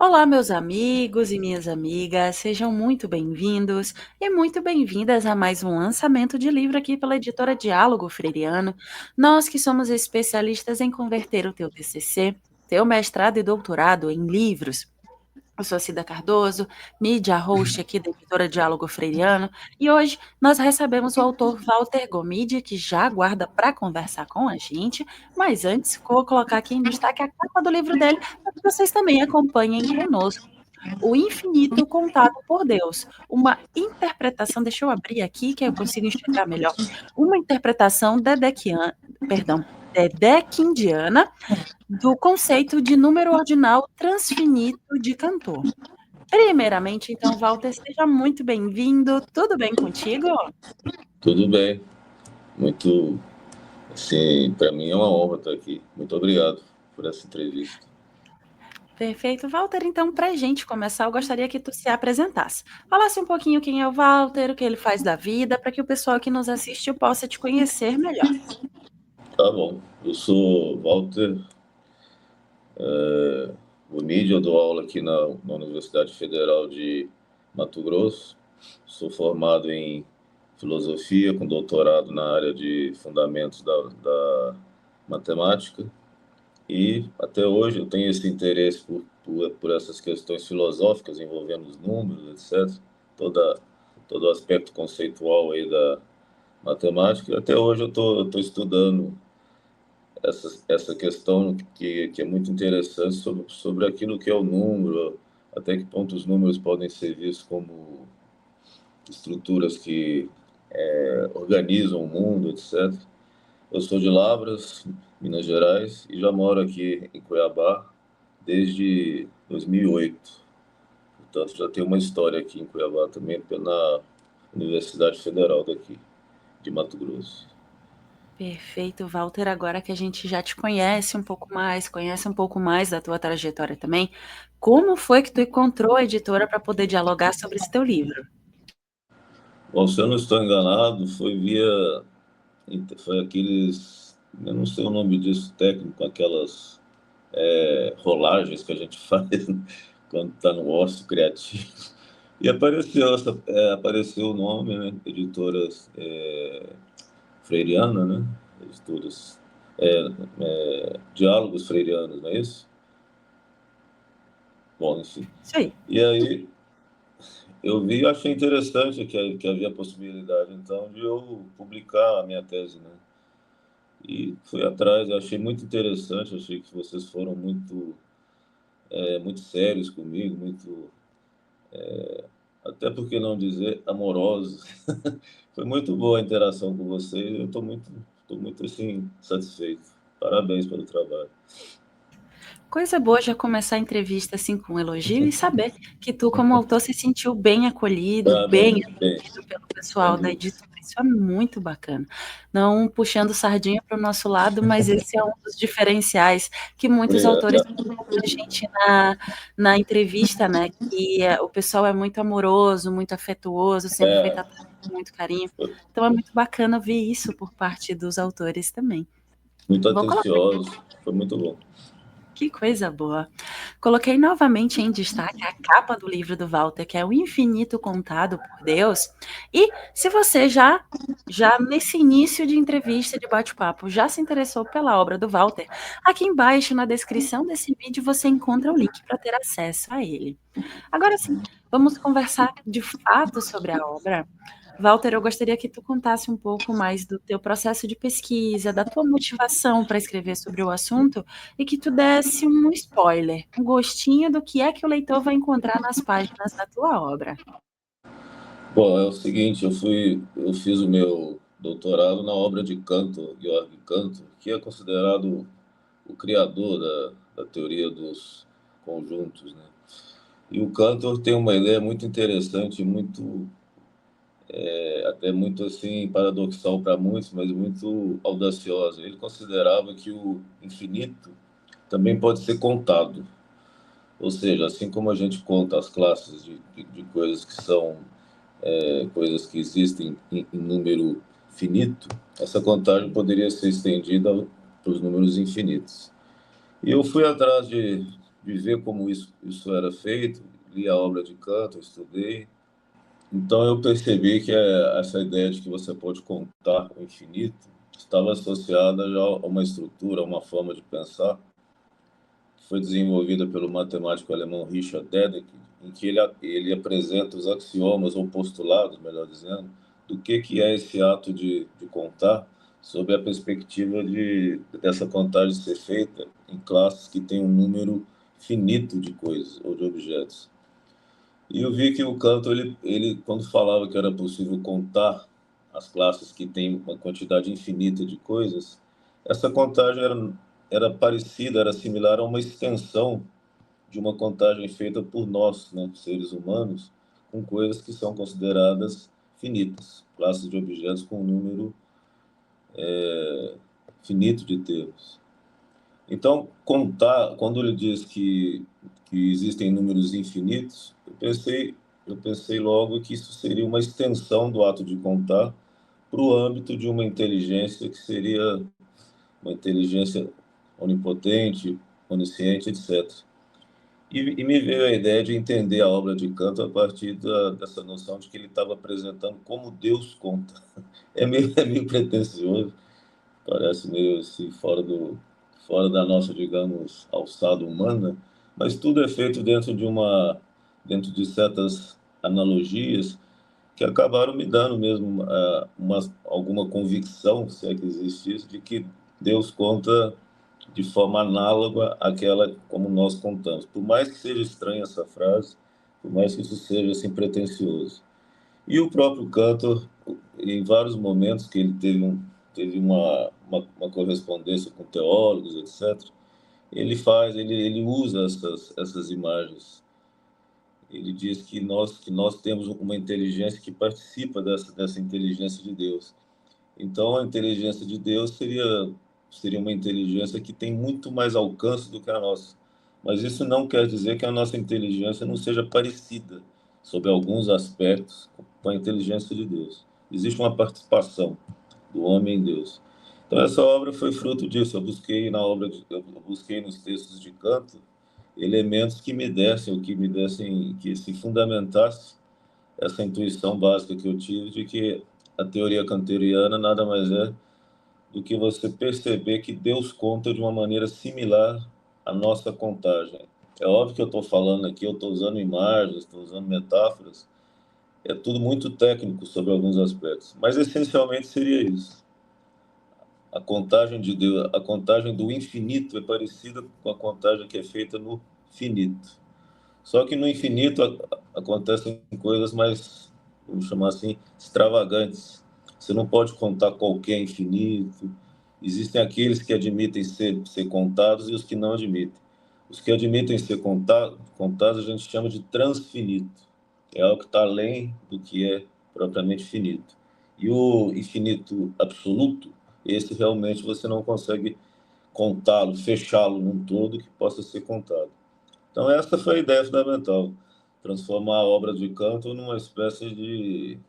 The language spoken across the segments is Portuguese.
Olá, meus amigos e minhas amigas, sejam muito bem-vindos e muito bem-vindas a mais um lançamento de livro aqui pela editora Diálogo Freiriano. Nós que somos especialistas em converter o teu TCC, teu mestrado e doutorado em livros. Eu sou Cida Cardoso, mídia host aqui da editora Diálogo Freiriano, e hoje nós recebemos o autor Walter Gomide, que já aguarda para conversar com a gente, mas antes vou colocar aqui em destaque a capa do livro dele, para que vocês também acompanhem conosco. O Infinito Contado por Deus, uma interpretação, deixa eu abrir aqui que eu consigo enxergar melhor, uma interpretação dedekindiana do conceito de número ordinal transfinito de Cantor. Primeiramente, então, Walter, seja muito bem-vindo. Tudo bem contigo? Tudo bem, muito, assim, para mim é uma honra estar aqui. Muito obrigado por essa entrevista. Perfeito. Walter, então, para a gente começar, eu gostaria que tu se apresentasse. Falasse um pouquinho quem é o Walter, o que ele faz da vida, para que o pessoal que nos assiste possa te conhecer melhor. Tá bom, eu sou Walter Bonide, eu dou aula aqui na Universidade Federal de Mato Grosso. Sou formado em filosofia, com doutorado na área de fundamentos da matemática. E até hoje eu tenho esse interesse por essas questões filosóficas envolvendo os números, etc. Toda, todo o aspecto conceitual aí da matemática. E até hoje eu tô estudando essa questão que é muito interessante sobre aquilo que é o número, até que ponto os números podem ser vistos como estruturas que organizam o mundo, etc. Eu sou de Lavras, Minas Gerais, e já moro aqui em Cuiabá desde 2008. Portanto, já tenho uma história aqui em Cuiabá também, na Universidade Federal daqui, de Mato Grosso. Perfeito, Walter. Agora que a gente já te conhece um pouco mais, conhece um pouco mais da tua trajetória também, como foi que tu encontrou a editora para poder dialogar sobre esse teu livro? Bom, se eu não estou enganado, foi aqueles, eu não sei o nome disso técnico, aquelas rolagens que a gente faz quando está no ócio criativo. E apareceu o nome, né? Editoras Freiriana, né? Editoras Diálogos Freirianos, não é isso? Bom, enfim. Isso aí. E aí eu vi e achei interessante que havia possibilidade, então, de eu publicar a minha tese, né? E fui atrás, eu achei muito interessante, achei que vocês foram muito sérios comigo, até por que não dizer, amorosos. Foi muito boa a interação com vocês, eu tô muito assim, satisfeito. Parabéns pelo trabalho. Coisa boa já começar a entrevista assim com um elogio e saber que tu, como autor, se sentiu bem acolhido, Ah, bem, bem bem, atendido pelo sem pessoal da dúvida. editora. Isso é muito bacana. Não puxando sardinha para o nosso lado, mas esse é um dos diferenciais que muitos autores Obrigado. falam para a gente na entrevista, né? Que o pessoal é muito amoroso, muito afetuoso, sempre foi É, tratado com muito carinho. Então é muito bacana ver isso por parte dos autores também. muito Vou colocar. atencioso, foi muito bom. Que coisa boa. Coloquei novamente em destaque a capa do livro do Walter, que é O Infinito Contado por Deus. E se você já nesse início de entrevista, de bate-papo, já se interessou pela obra do Walter, aqui embaixo na descrição desse vídeo você encontra o link para ter acesso a ele. Agora sim, vamos conversar de fato sobre a obra. Walter, eu gostaria que tu contasse um pouco mais do teu processo de pesquisa, da tua motivação para escrever sobre o assunto e que tu desse um spoiler, um gostinho do que é que o leitor vai encontrar nas páginas da tua obra. Bom, é o seguinte, eu fiz o meu doutorado na obra de Cantor, Georg Cantor, que é considerado o criador da teoria dos conjuntos, né? E o Cantor tem uma ideia muito interessante, até muito assim paradoxal para muitos, mas muito audaciosa. Ele considerava que o infinito também pode ser contado, ou seja, assim como a gente conta as classes de coisas que são coisas que existem em número finito, essa contagem poderia ser estendida para os números infinitos. E eu fui atrás de ver como isso era feito, li a obra de Kant, estudei. Então eu percebi que essa ideia de que você pode contar o infinito estava associada já a uma estrutura, a uma forma de pensar, que foi desenvolvida pelo matemático alemão Richard Dedekind, em que ele apresenta os axiomas ou postulados, melhor dizendo, do que é esse ato de contar, sob a perspectiva dessa contagem ser feita em classes que têm um número finito de coisas ou de objetos. E eu vi que o Cantor, ele quando falava que era possível contar as classes que têm uma quantidade infinita de coisas, essa contagem era parecida, era similar a uma extensão de uma contagem feita por nós, né, seres humanos, com coisas que são consideradas finitas, classes de objetos com um número finito de termos. Então, contar, quando ele diz que existem números infinitos, eu pensei logo que isso seria uma extensão do ato de contar para o âmbito de uma inteligência que seria uma inteligência onipotente, onisciente, etc. E me veio a ideia de entender a obra de Kant a partir dessa noção de que ele estava apresentando como Deus conta. É meio pretensioso, parece meio assim, fora da nossa, digamos, alçada humana, mas tudo é feito dentro de certas analogias que acabaram me dando mesmo alguma convicção, se é que existe isso, de que Deus conta de forma análoga àquela como nós contamos. Por mais que seja estranha essa frase, por mais que isso seja assim pretensioso. E o próprio Cantor, em vários momentos que ele teve uma correspondência com teólogos, etc., ele usa essas imagens. Ele diz que nós temos uma inteligência que participa dessa inteligência de Deus. Então, a inteligência de Deus seria uma inteligência que tem muito mais alcance do que a nossa. Mas isso não quer dizer que a nossa inteligência não seja parecida, sob alguns aspectos, com a inteligência de Deus. Existe uma participação do homem em Deus. Então, essa obra foi fruto disso. Eu busquei nos textos de Kant elementos que se fundamentasse essa intuição básica que eu tive de que a teoria kanteriana nada mais é do que você perceber que Deus conta de uma maneira similar à nossa contagem. É óbvio que eu estou falando aqui, eu estou usando imagens, estou usando metáforas, é tudo muito técnico sobre alguns aspectos, mas essencialmente seria isso. A contagem de Deus, a contagem do infinito é parecida com a contagem que é feita no finito. Só que no infinito acontecem coisas mais, vamos chamar assim, extravagantes. Você não pode contar qualquer infinito. Existem aqueles que admitem ser contados e os que não admitem. Os que admitem ser contados a gente chama de transfinito. É algo que está além do que é propriamente finito. E o infinito absoluto, esse realmente você não consegue contá-lo, fechá-lo num todo que possa ser contado. Então, essa foi a ideia fundamental, transformar a obra de Cantor numa espécie de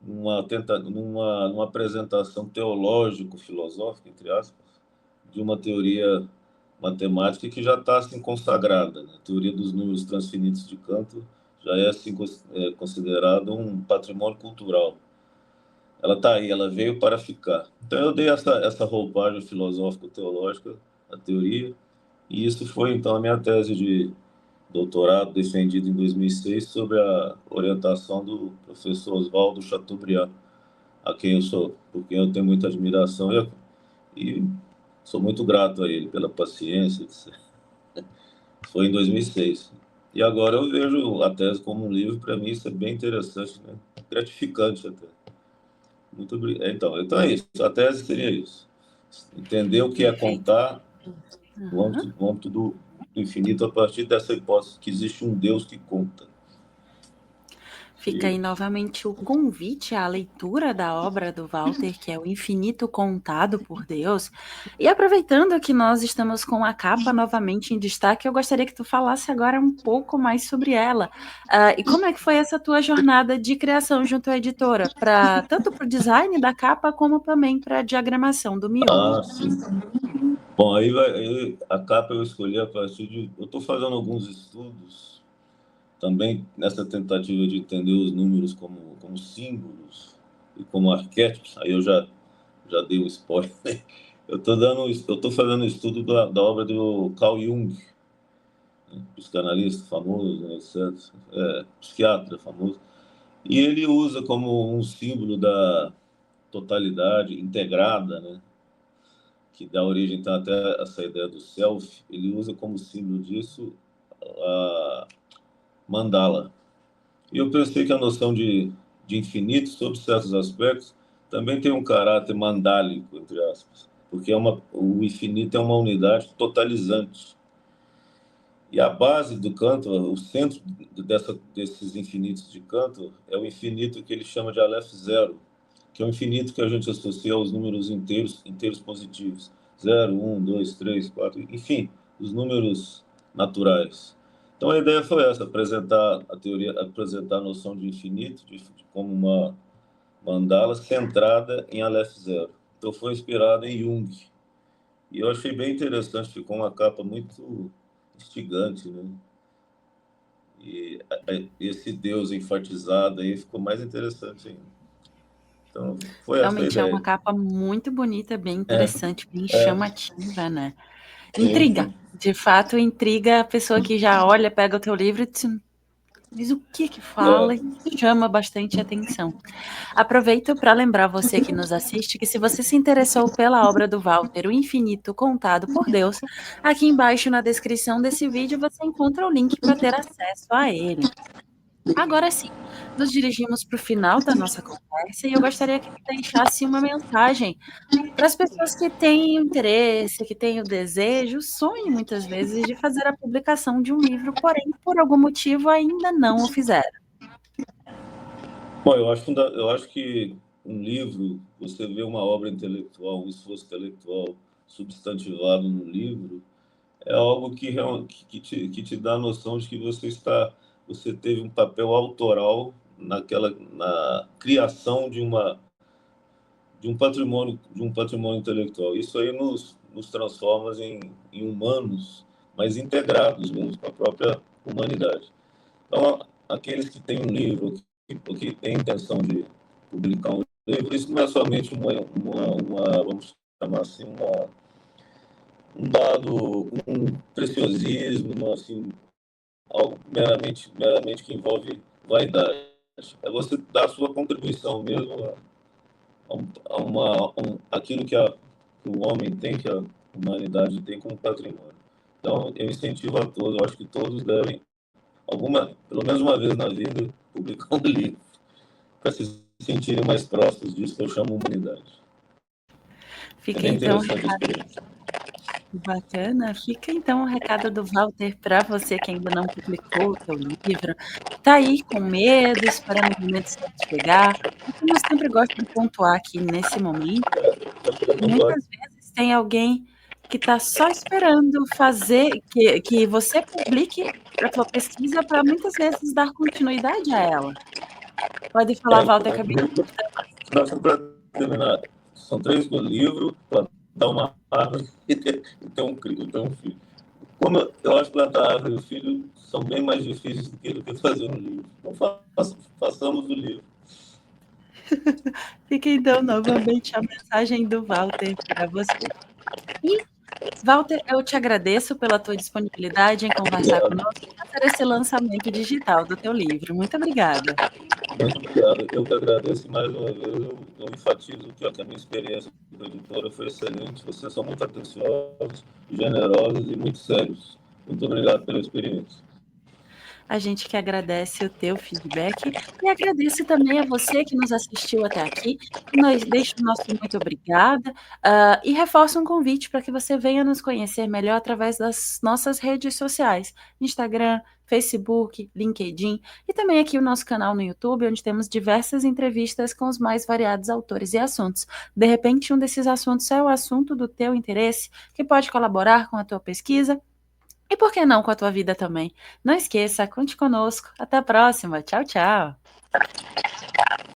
numa apresentação teológico-filosófica, entre aspas, de uma teoria matemática que já está assim, consagrada. Né? A teoria dos números transfinitos de Cantor já é, assim, considerada um patrimônio cultural. Ela está aí, ela veio para ficar. Então, eu dei essa roupagem filosófico-teológica à teoria, e isso foi, então, a minha tese de doutorado defendido em 2006 sobre a orientação do professor Oswaldo Chateaubriand, por quem eu tenho muita admiração e sou muito grato a ele pela paciência, etc. Foi em 2006. E agora eu vejo a tese como um livro, para mim isso é bem interessante, né? Gratificante até. Muito obrigado. Então é isso, a tese seria isso. Entender o que é Perfeito. contar no âmbito do infinito a partir dessa hipótese que existe um Deus que conta. Fica aí novamente o convite à leitura da obra do Walter, que é O Infinito Contado por Deus. E aproveitando que nós estamos com a capa novamente em destaque, eu gostaria que tu falasse agora um pouco mais sobre ela. E como é que foi essa tua jornada de criação junto à editora, tanto para o design da capa, como também para a diagramação do miolo? Sim. Bom, aí a capa eu escolhi a partir de. Eu estou fazendo alguns estudos também nessa tentativa de entender os números como símbolos e como arquétipos. Aí eu já dei um spoiler. Eu estou fazendo um estudo da obra do Carl Jung, né, psicanalista famoso, né, etc. Psiquiatra famoso. E ele usa como um símbolo da totalidade integrada, né, que dá origem então até a essa ideia do self. Ele usa como símbolo disso a mandala. E eu pensei que a noção de infinito, sob certos aspectos, também tem um caráter mandálico, entre aspas, porque o infinito é uma unidade totalizante. E a base do Cantor, o centro desses infinitos de Cantor, é o infinito que ele chama de Aleph Zero, que é o infinito que a gente associa aos números inteiros positivos. Zero, um, dois, três, quatro, enfim, os números naturais. Então a ideia foi essa, apresentar a teoria, apresentar a noção de infinito como uma mandala centrada em Aleph Zero. Então foi inspirada em Jung. E eu achei bem interessante, ficou uma capa muito instigante, né? E esse Deus enfatizado aí ficou mais interessante ainda. Então, foi essa a Realmente é uma ideia. capa muito bonita, bem É, interessante, bem é, chamativa, né? sim, Intriga. sim. De fato, intriga a pessoa que já olha, pega o teu livro e diz o que fala e É. chama bastante atenção. Aproveito para lembrar você que nos assiste que se você se interessou pela obra do Walter, O Infinito Contado por Deus, aqui embaixo na descrição desse vídeo você encontra o link para ter acesso a ele. Agora sim, nos dirigimos para o final da nossa conversa e eu gostaria que tu deixasse uma mensagem para as pessoas que têm o interesse, que têm o desejo, o sonho muitas vezes de fazer a publicação de um livro, porém por algum motivo ainda não o fizeram. Bom, eu acho que um livro, você vê uma obra intelectual, um esforço intelectual substantivado no livro, é algo que te dá a noção de que você teve um papel autoral na criação de um patrimônio intelectual. Isso aí nos transforma em humanos, mas integrados mesmo com a própria humanidade. Então, aqueles que têm um livro, que têm intenção de publicar um livro, isso não é somente vamos chamar assim, um dado, um preciosismo, assim, algo meramente que envolve vaidade. É você dar a sua contribuição mesmo aquilo que o homem tem, que a humanidade tem como patrimônio. Então, eu incentivo a todos, eu acho que todos devem, pelo menos uma vez na vida, publicar um livro, para se sentirem mais próximos disso que eu chamo humanidade. É Fica bem então interessante a experiência. bacana. Fica então o recado do Walter para você que ainda não publicou o seu livro, que está aí com medo, esperando o momento certo chegar. E como eu sempre gosto de pontuar aqui nesse momento, muitas vezes tem alguém que está só esperando fazer que você publique a tua pesquisa para muitas vezes dar continuidade a ela. Pode falar, Walter, acabei te cortando. Para terminar, são 3 livros, plantar uma árvore e ter um filho. Como eu acho que plantar árvore e o filho são bem mais difíceis do que fazer um livro. Então, façamos o livro. Fica então novamente a mensagem do Walter para você. E, Walter, eu te agradeço pela tua disponibilidade em conversar conosco e fazer esse lançamento digital do teu livro. Muito obrigada. Muito obrigado. Eu que agradeço mais uma vez. Eu enfatizo que a minha experiência com a editora foi excelente. Vocês são muito atenciosos, generosos e muito sérios. Muito obrigado pela experiência. A gente que agradece o teu feedback e agradeço também a você que nos assistiu até aqui. Nós deixo o nosso muito obrigada, e reforço um convite para que você venha nos conhecer melhor através das nossas redes sociais: Instagram, Facebook, LinkedIn e também aqui o nosso canal no YouTube, onde temos diversas entrevistas com os mais variados autores e assuntos. De repente, um desses assuntos é o assunto do teu interesse, que pode colaborar com a tua pesquisa e por que não com a tua vida também? Não esqueça, conte conosco. Até a próxima. Tchau, tchau.